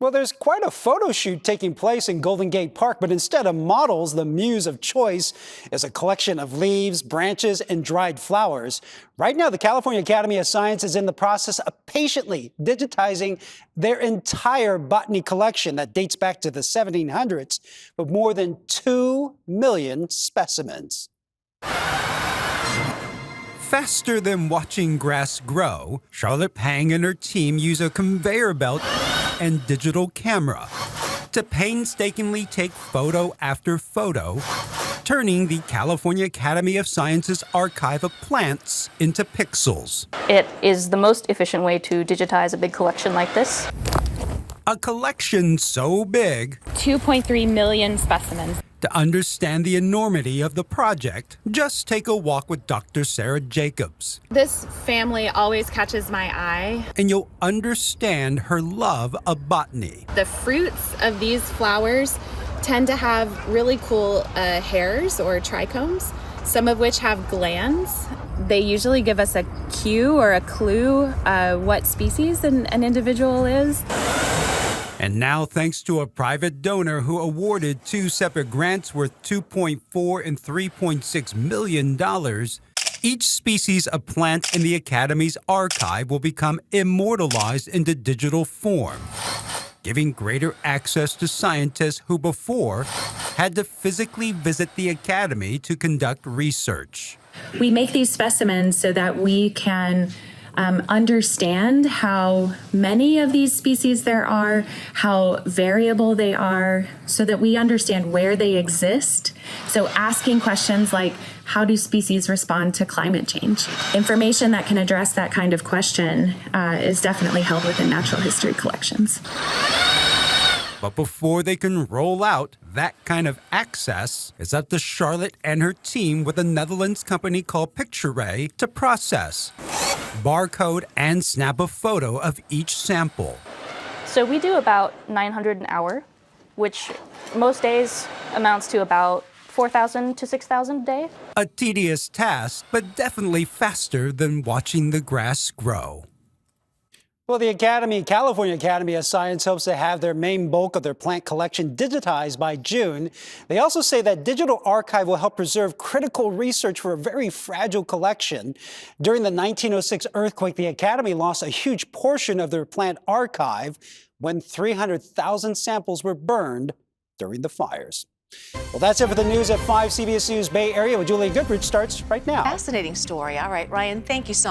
Well, there's quite a photo shoot taking place in Golden Gate Park, but instead of models, the muse of choice is a collection of leaves, branches, and dried flowers. Right now, the California Academy of Science is in the process of patiently digitizing their entire botany collection that dates back to the 1700s, with more than 2 million specimens. Faster than watching grass grow, Charlotte Pang and her team use a conveyor belt and digital camera to painstakingly take photo after photo, turning the California Academy of Sciences archive of plants into pixels. It is the most efficient way to digitize a big collection like this. A collection so big, 2.3 million specimens. To understand the enormity of the project, just take a walk with Dr. Sarah Jacobs. This family always catches my eye. And you'll understand her love of botany. The fruits of these flowers tend to have really cool hairs or trichomes, some of which have glands. They usually give us a cue or a clue what species an individual is. And now, thanks to a private donor who awarded 2 separate grants worth $2.4 and $3.6 million, each species of plant in the Academy's archive will become immortalized into digital form, giving greater access to scientists who before had to physically visit the Academy to conduct research. We make these specimens so that we can understand how many of these species there are, how variable they are, so that we understand where they exist. So asking questions like, how do species respond to climate change? Information that can address that kind of question is definitely held within natural history collections. But before they can roll out that kind of access, it's up to Charlotte and her team with a Netherlands company called Picturae to process, barcode, and snap a photo of each sample. So we do about 900 an hour, which most days amounts to about 4,000 to 6,000 a day. A tedious task, but definitely faster than watching the grass grow. Well, the California Academy of Science hopes to have their main bulk of their plant collection digitized by June. They also say that digital archive will help preserve critical research for a very fragile collection. During the 1906 earthquake, the Academy lost a huge portion of their plant archive when 300,000 samples were burned during the fires. Well, that's it for the news at 5 CBS News Bay Area with Julia Goodrich starts right now. Fascinating story. All right, Ryan, thank you so much.